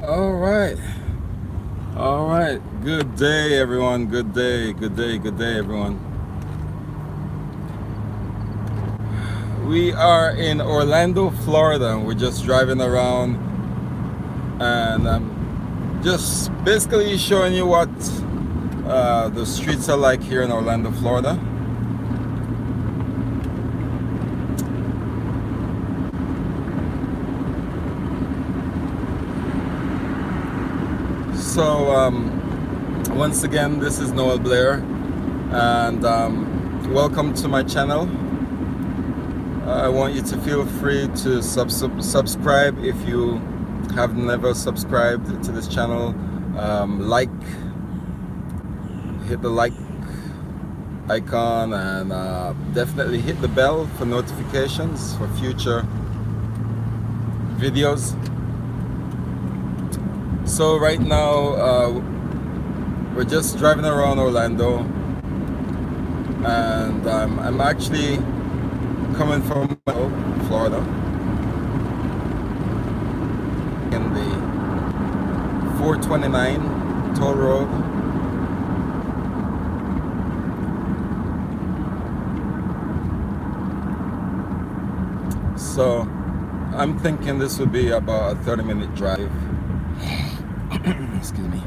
All right. All right. Good day, everyone. Good day. Good day. Good day, everyone. We are in Orlando, Florida. We're just driving around and I'm just basically showing you what the streets are like here in Orlando, Florida. So, once again, this is Noel Blair, and welcome to my channel. I want you to feel free to subscribe if you have never subscribed to this channel. Hit the like icon, and definitely hit the bell for notifications for future videos. So right now we're just driving around Orlando, and I'm actually coming from Florida in the 429 toll road. So I'm thinking this would be about a 30-minute drive. Excuse me.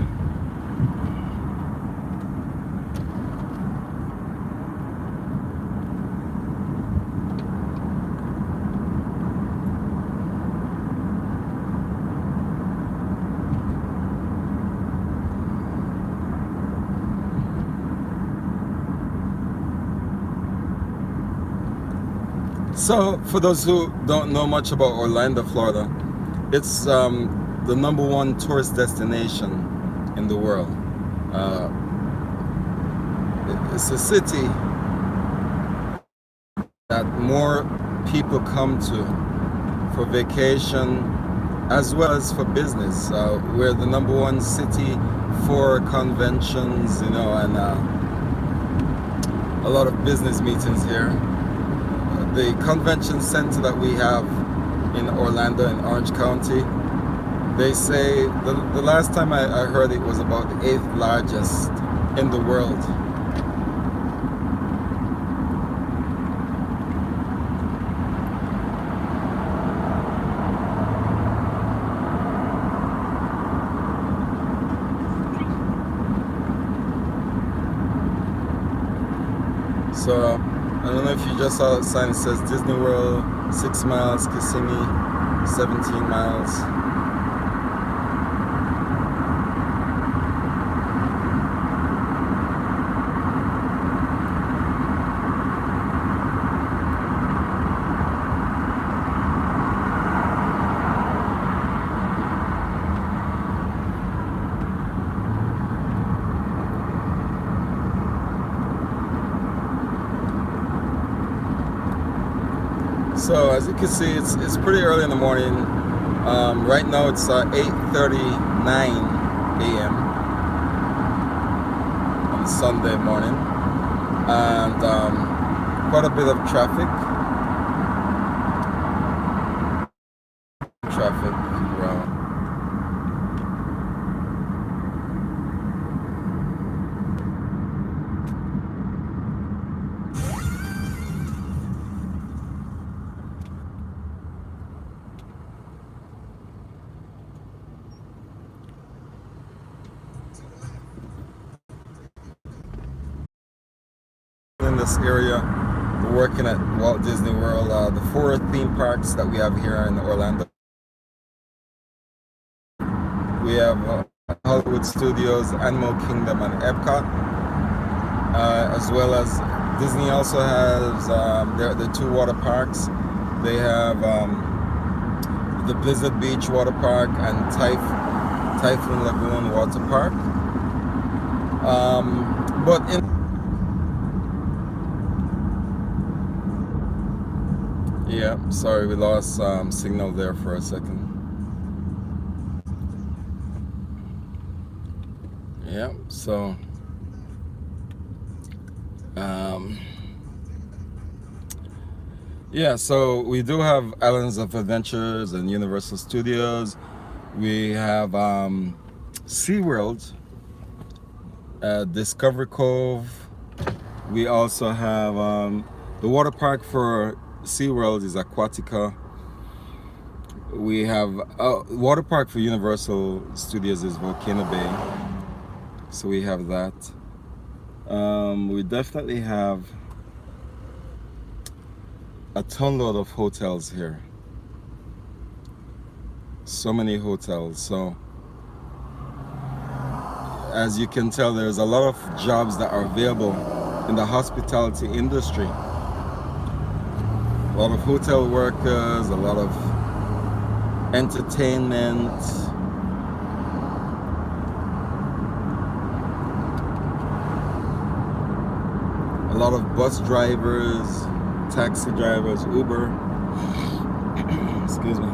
So, for those who don't know much about Orlando, Florida, it's the #1 tourist destination in the world. It's a city that more people come to for vacation as well as for business. We're the #1 city for conventions, and a lot of business meetings here. The convention center that we have in Orlando in Orange County, they say the last time I heard it was about the 8th largest in the world. So I don't know if you just saw the sign that says Disney World 6 miles, Kissimmee 17 miles. So as you can see, it's pretty early in the morning. Right now it's 8:39 a.m. on Sunday morning, and quite a bit of traffic around. In this area, we're working at Walt Disney World, the 4 theme parks that we have here in Orlando. We have Hollywood Studios, Animal Kingdom, and Epcot, as well as Disney also has the 2 water parks. They have the Blizzard Beach water park and Typhoon Lagoon water park. But yeah, sorry, we lost signal there for a second. Yeah, so yeah, so we do have Islands of Adventures and Universal Studios. We have SeaWorld, Discovery Cove. We also have the water park for SeaWorld is Aquatica. We have water park for Universal Studios is Volcano Bay. So we have that. We definitely have a ton load of hotels here. So many hotels. So as you can tell, there's a lot of jobs that are available in the hospitality industry. A lot of hotel workers, a lot of entertainment. A lot of bus drivers, taxi drivers, Uber. Excuse me.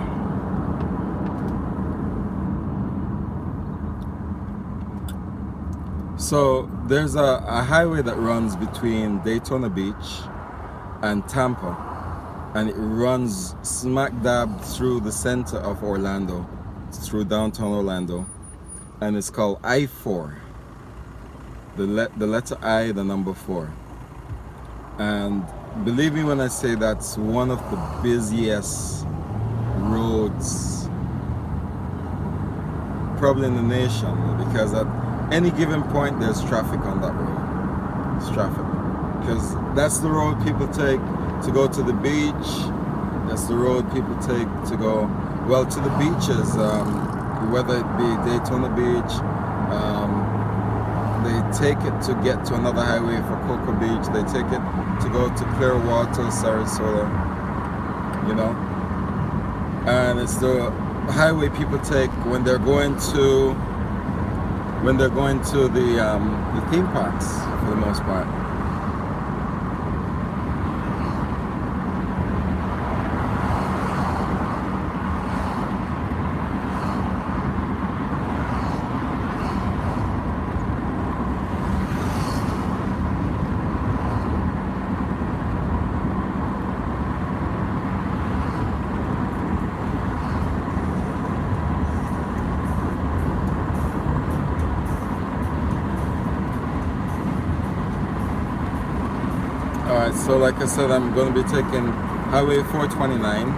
So there's a highway that runs between Daytona Beach and Tampa, and it runs smack dab through the center of Orlando, through downtown Orlando, and it's called I-4. The letter I, the number 4. And believe me when I say that's one of the busiest roads probably in the nation, because at any given point there's traffic on that road. It's traffic because that's the road people take to go to the beach. That's the road people take to go, well, to the beaches, whether it be Daytona Beach. They take it to get to another highway for Cocoa Beach. They take it to go to Clearwater, Sarasota, you know. And it's the highway people take when they're going to the theme parks for the most part. Alright, so like I said, I'm going to be taking Highway 429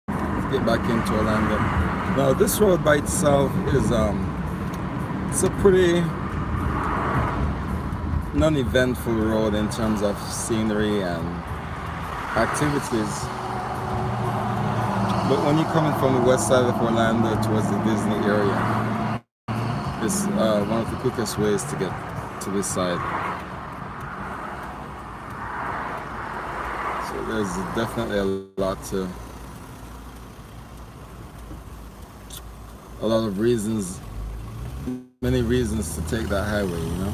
to get back into Orlando. Now this road by itself is it's a pretty non-eventful road in terms of scenery and activities. But when you're coming from the west side of Orlando towards the Disney area, it's one of the quickest ways to get to this side. There's definitely a lot of reasons, many reasons to take that highway, you know.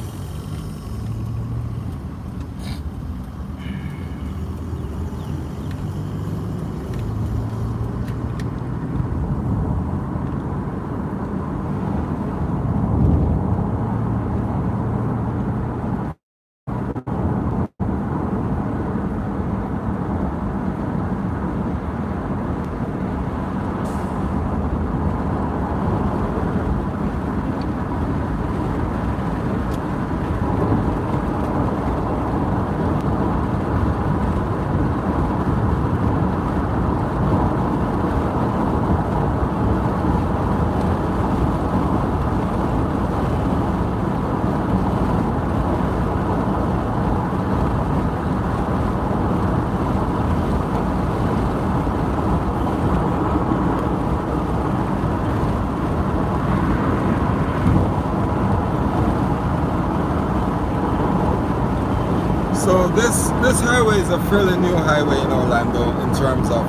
So this highway is a fairly new highway in Orlando in terms of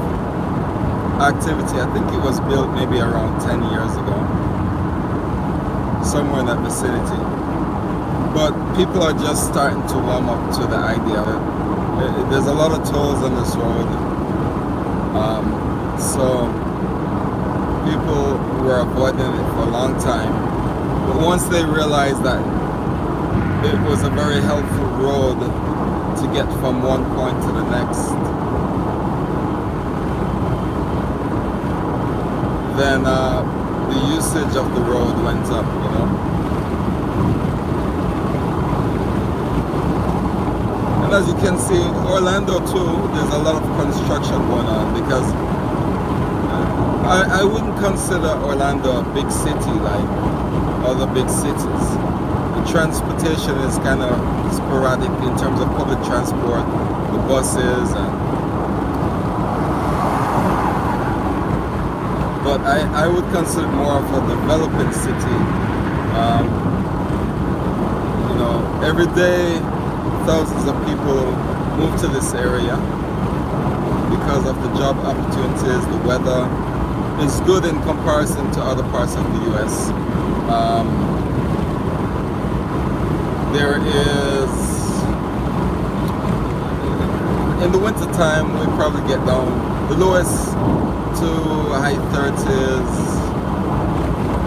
activity. I think it was built maybe around 10 years ago, somewhere in that vicinity. But people are just starting to warm up to the idea of it. There's a lot of tolls on this road. So people were avoiding it for a long time. But once they realized that it was a very helpful road to get from one point to the next, then the usage of the road went up, you know. And as you can see, Orlando too, there's a lot of construction going on, because I wouldn't consider Orlando a big city like other big cities. The transportation is kind of sporadic in terms of public transport, the buses, but I would consider it more of a developing city. You know, every day thousands of people move to this area because of the job opportunities. The weather is good in comparison to other parts of the US. There is, in the winter time, we probably get down the lowest to high 30s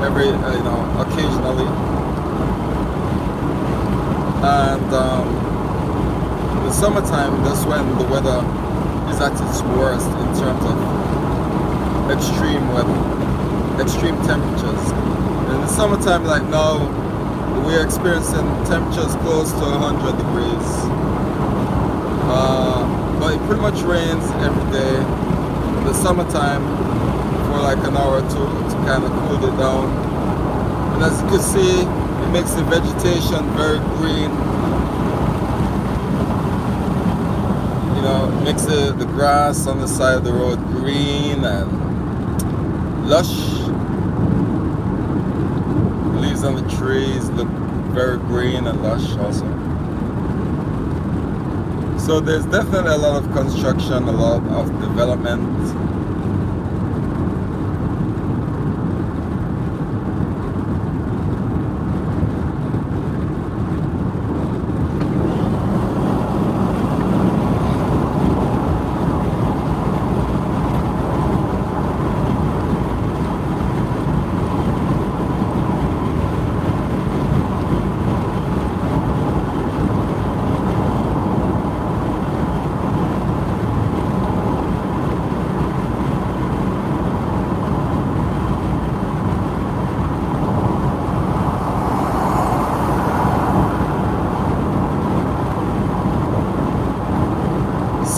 every, you know, occasionally. And in the summertime, that's when the weather is at its worst in terms of extreme weather, extreme temperatures. In the summertime, like now, we're experiencing temperatures close to 100 degrees. But it pretty much rains every day in the summertime for like an hour or two to kind of cool it down. And as you can see, it makes the vegetation very green. You know, it makes the grass on the side of the road green and lush. The leaves on the trees look very green and lush also. So there's definitely a lot of construction, a lot of development.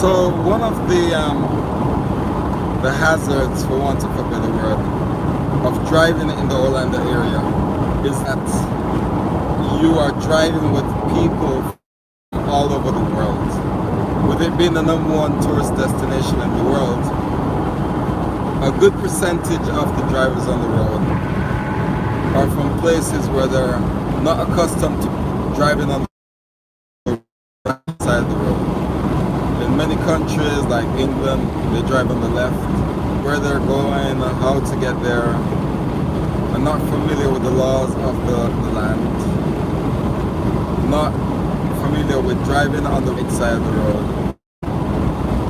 So one of the hazards, for want of a better word, of driving in the Orlando area is that you are driving with people from all over the world. With it being the #1 tourist destination in the world, a good percentage of the drivers on the road are from places where they're not accustomed to driving on the right side of the road. In many countries like England, they drive on the left. Where they're going, how to get there, are not familiar with the laws of the land, not familiar with driving on the right side of the road.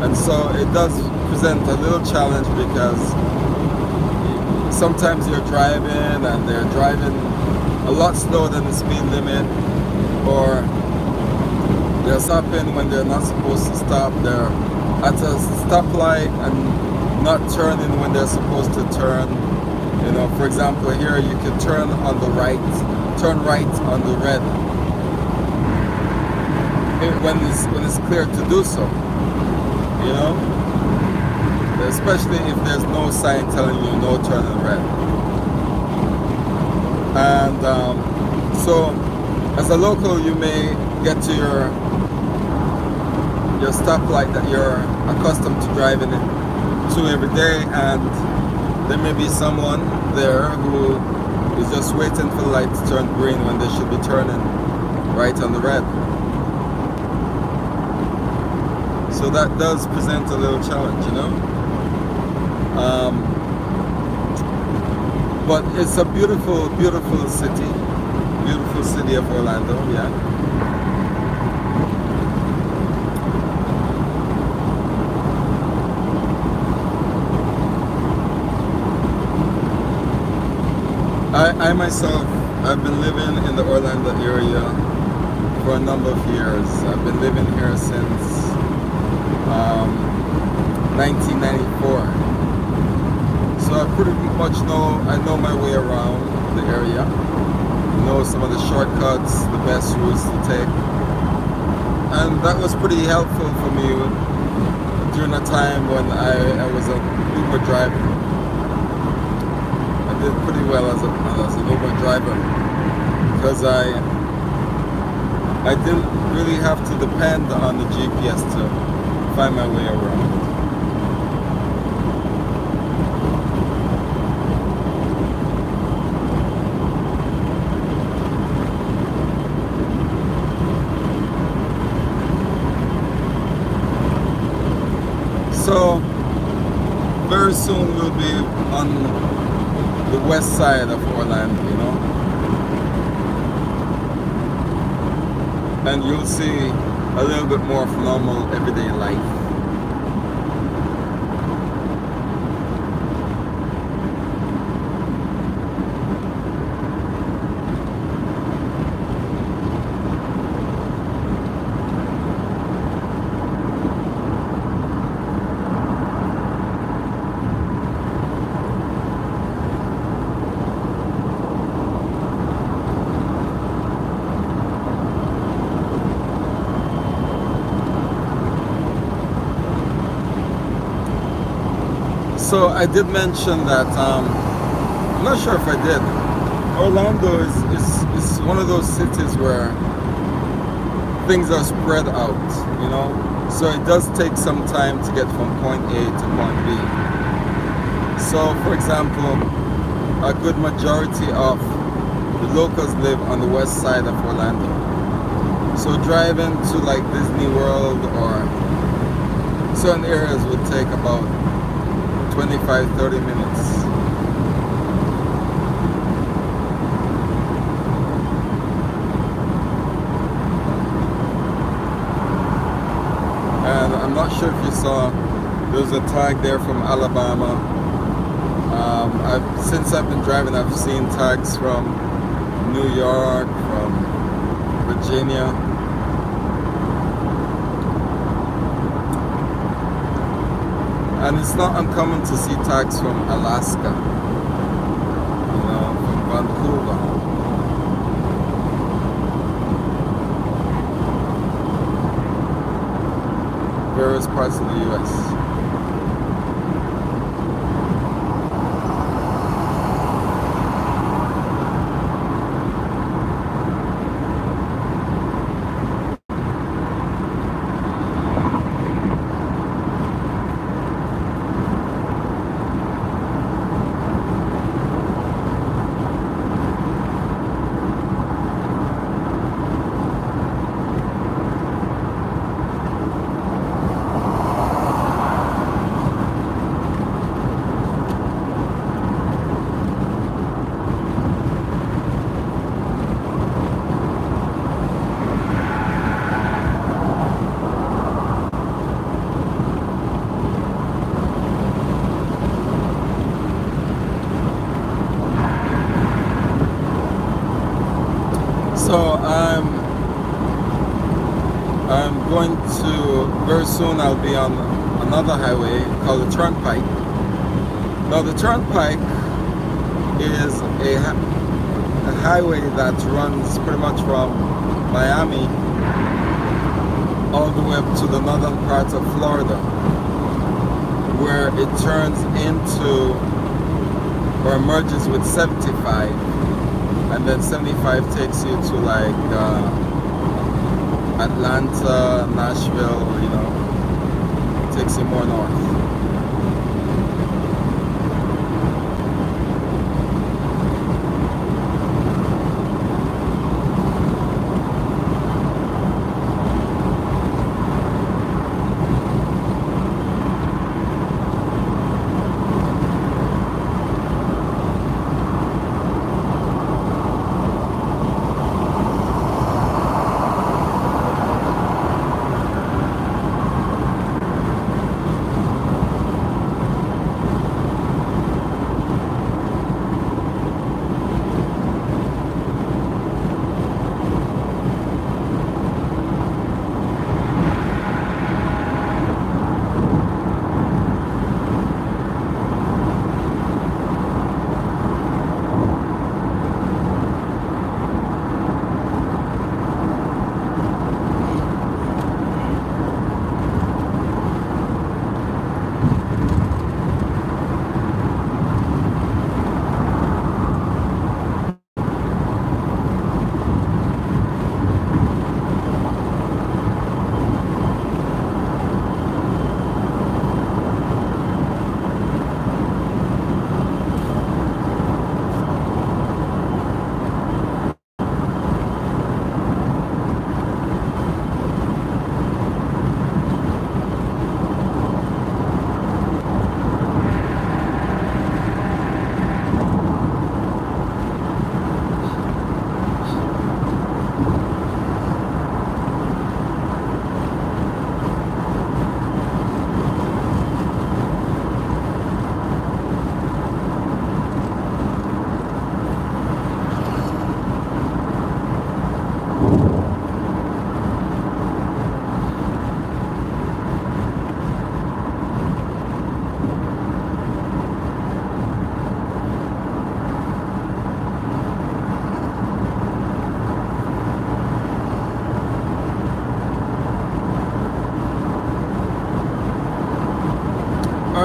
And so it does present a little challenge, because sometimes you're driving and they're driving a lot slower than the speed limit, or they're stopping when they're not supposed to stop. They're at a stoplight and not turning when they're supposed to turn. You know, for example, here you can turn on the right, turn right on the red when it's clear to do so. You know, especially if there's no sign telling you no turning red. And so, as a local, you may get to your stoplight that you're accustomed to driving to every day, and there may be someone there who is just waiting for the light to turn green when they should be turning right on the red. So that does present a little challenge, you know. But it's a beautiful, beautiful city of Orlando, yeah. I myself, I've been living in the Orlando area for a number of years. I've been living here since 1994. So So I pretty much I know my way around the area. Know some of the shortcuts, the best routes to take. And that was pretty helpful for me during a time when I was an Uber driver. I did pretty well as an Uber driver because I didn't really have to depend on the GPS to find my way around. So very soon we'll be on the west side of Orlando, you know, and you'll see a little bit more of normal everyday life. So I did mention that, I'm not sure if I did, Orlando is one of those cities where things are spread out, you know, so it does take some time to get from point A to point B. So for example, a good majority of the locals live on the west side of Orlando. So driving to like Disney World or certain areas would take about 25-30 minutes. And I'm not sure if you saw, there's a tag there from Alabama. Since I've been driving, I've seen tags from New York, from Virginia. And it's not uncommon to see tags from Alaska, you know, from Vancouver. Various parts of the US. So I'm going to, very soon I'll be on another highway called the Turnpike. Now the Turnpike is a highway that runs pretty much from Miami all the way up to the northern part of Florida, where it turns into or merges with 75. And then 75 takes you to like Atlanta, Nashville, you know, takes you more north.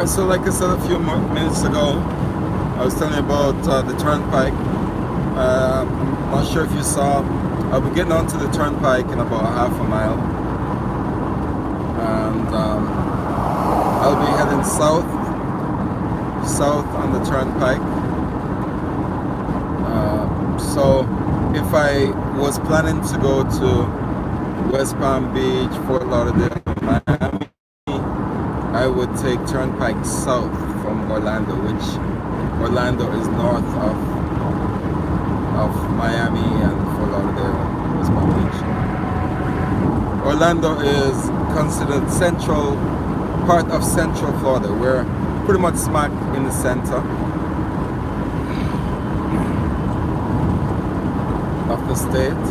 So like I said a few minutes ago, I was telling you about the turnpike. I'm not sure if you saw, I'll be getting onto the turnpike in about half a mile. And I'll be heading south on the turnpike. So if I was planning to go to West Palm Beach, Fort Lauderdale, Miami, I would take turnpike south from Orlando, which Orlando is north of Miami and Fort Lauderdale, West Palm Beach. Orlando is considered part of Central Florida. We're pretty much smack in the center of the state.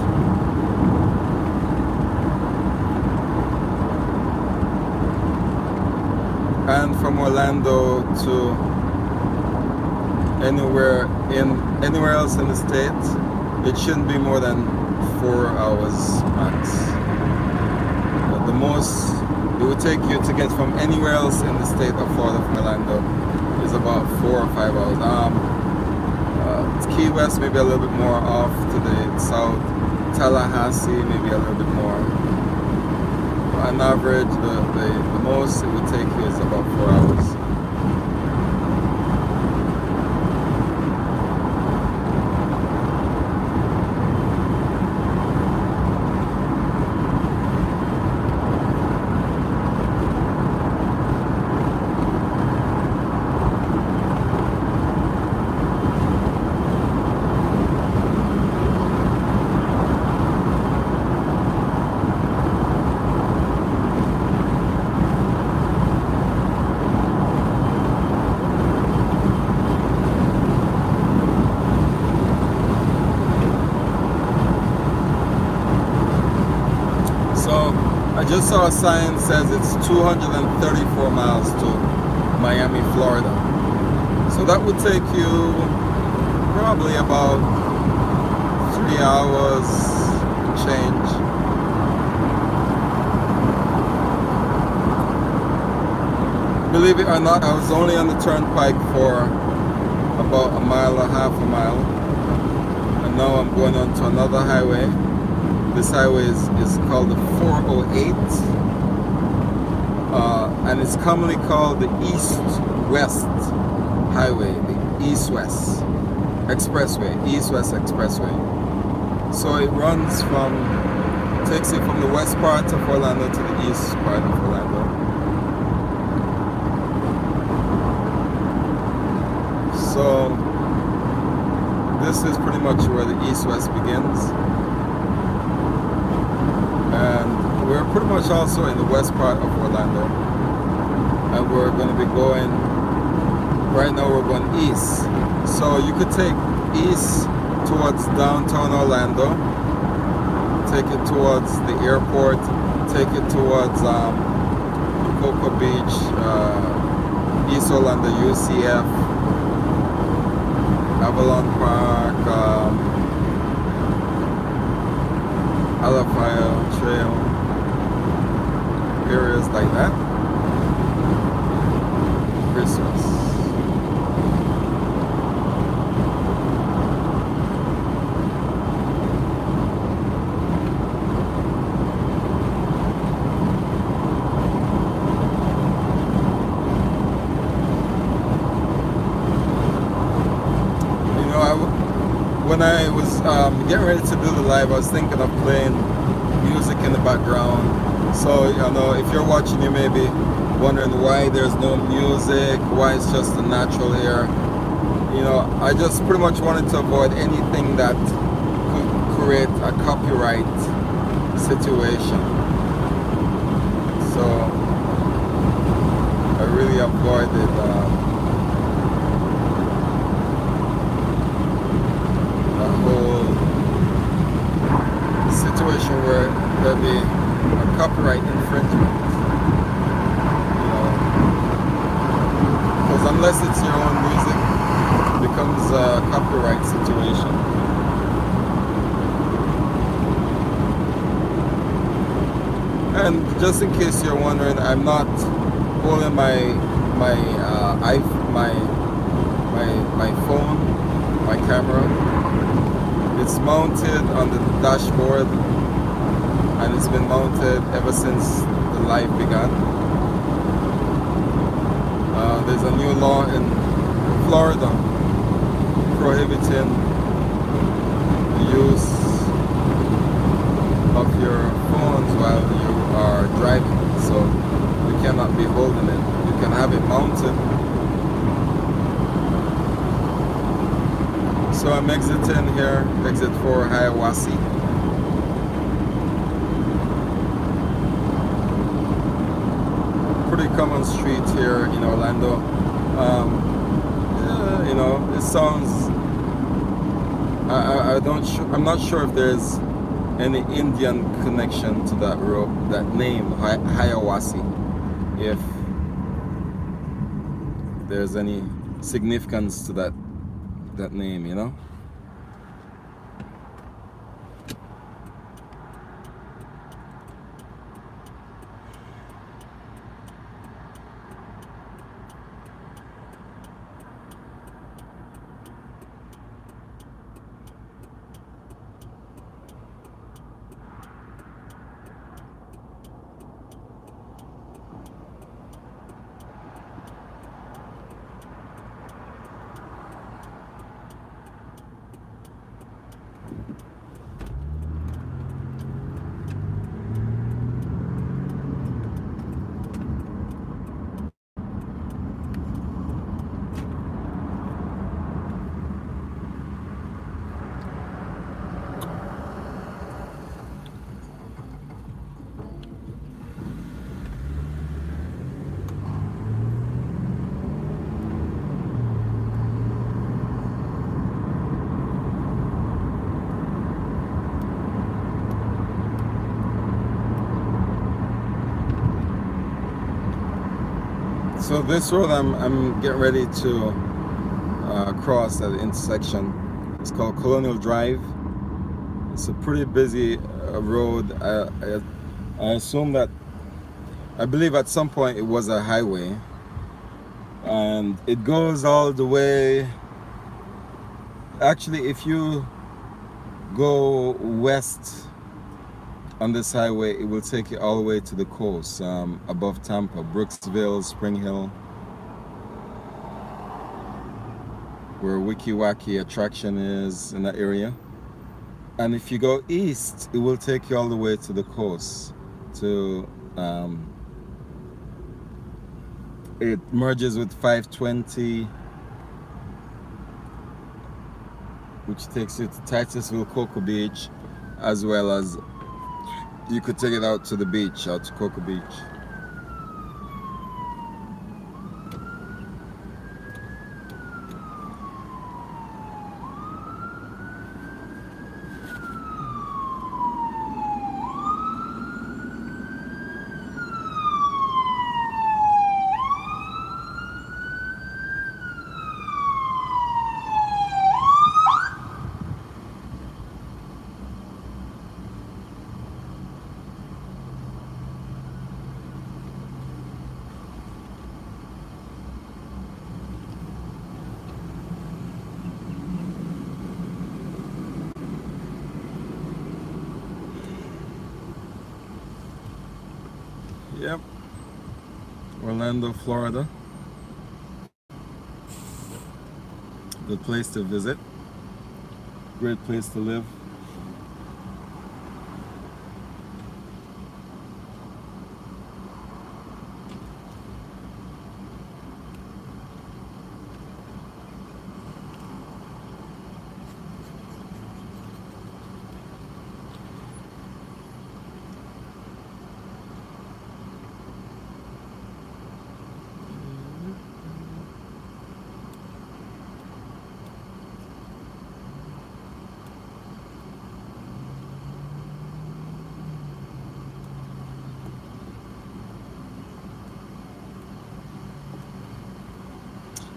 And from Orlando to anywhere else in the state, it shouldn't be more than 4 hours max. The most it would take you to get from anywhere else in the state of Florida from Orlando is about 4 or 5 hours. Key West maybe a little bit more off to the south. Tallahassee maybe a little bit more. On average, the most it would take you is about 4 hours. I just saw a sign that says it's 234 miles to Miami, Florida. So that would take you probably about 3 hours change. Believe it or not, I was only on the turnpike for about a mile or half a mile. And now I'm going on to another highway. This highway is called the 408, and it's commonly called the East-West Highway, the East-West Expressway, East-West Expressway. So it runs takes you from the west part of Orlando to the east part of Orlando. So this is pretty much where the East-West begins. And we're pretty much also in the west part of Orlando, and we're going to be going, right now we're going east. So you could take east towards downtown Orlando, take it towards the airport, take it towards Cocoa Beach, East Orlando, UCF, Avalon Park, Alafaya Trail, areas like that. Christmas. When I was getting ready to do the live, I was thinking of playing music in the background. So, if you're watching, you may be wondering why there's no music, why it's just the natural air. I just pretty much wanted to avoid anything that could create a copyright situation. So, I really avoided situation where there'll be a copyright infringement. Because unless it's your own music, it becomes a copyright situation. And just in case you're wondering, I'm not holding my my my phone, my camera. It's mounted on the dashboard, and it's been mounted ever since the life began. There's a new law in Florida prohibiting the use of your phones while you are driving, so you cannot be holding it. You can have it mounted. So I'm exiting here, exit 4 Hiawassee. Pretty common street here in Orlando. You know, it sounds. I'm not sure if there's any Indian connection to that road, that name, Hiawassee. If there's any significance to that name, you know. So this road I'm getting ready to cross at the intersection. It's called Colonial Drive. It's a pretty busy road. I assume that, I believe at some point it was a highway, and it goes all the way. Actually, if you go west on this highway, it will take you all the way to the coast, above Tampa, Brooksville, Spring Hill, where Wiki Wacky attraction is in that area. And if you go east, it will take you all the way to the coast. To it merges with 520, which takes you to Titusville, Cocoa Beach, as well as you could take it out to the beach, out to Cocoa Beach. Yep, Orlando, Florida. Good place to visit. Great place to live.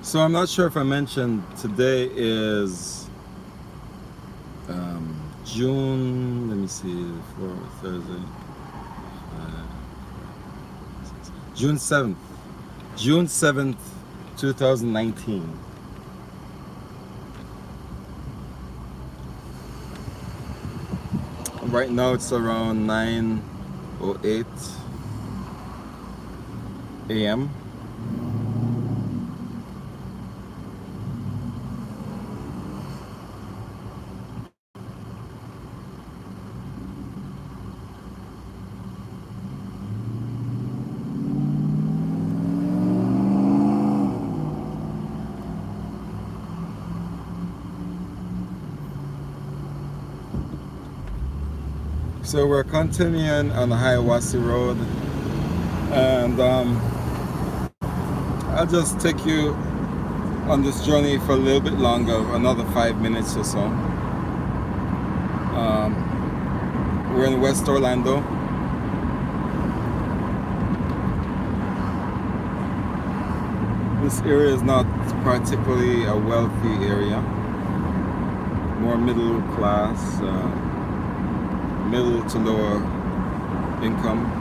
So I'm not sure if I mentioned today is June, let me see, for Thursday, June 7th. June 7th, 2019. Right now it's around 9:08 a.m. So we're continuing on the Hiawassee Road, and I'll just take you on this journey for a little bit longer, another 5 minutes or so. We're in West Orlando. This area is not particularly a wealthy area, more middle class, middle to lower income.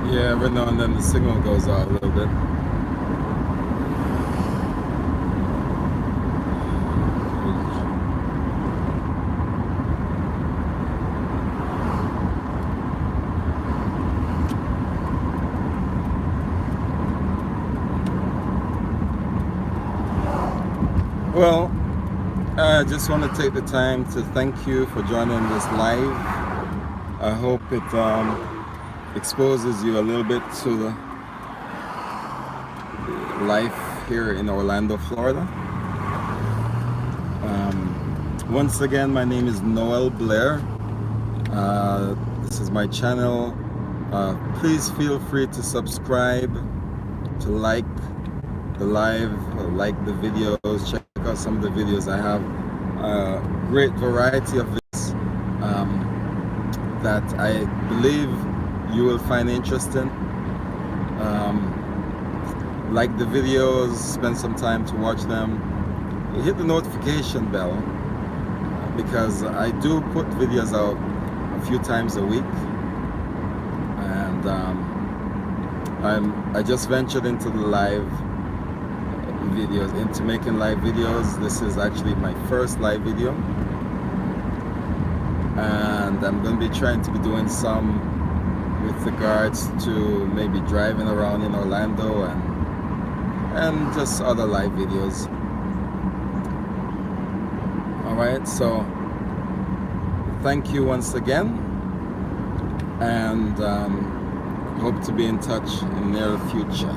Yeah, every now and then the signal goes out a little bit. Well, I just want to take the time to thank you for joining this live. I hope it exposes you a little bit to the life here in Orlando, Florida. Once again, my name is Noel Blair. This is my channel. Please feel free to subscribe, to like the live, like the videos, check out some of the videos. I have a great variety of videos that I believe you will find interesting. Like the videos, spend some time to watch them. Hit the notification bell because I do put videos out a few times a week, and I just ventured into the live videos, into making live videos. This is actually my first live video, and I'm going to be trying to be doing some with regards to maybe driving around in Orlando and just other live videos. Alright, so thank you once again, and hope to be in touch in the near future.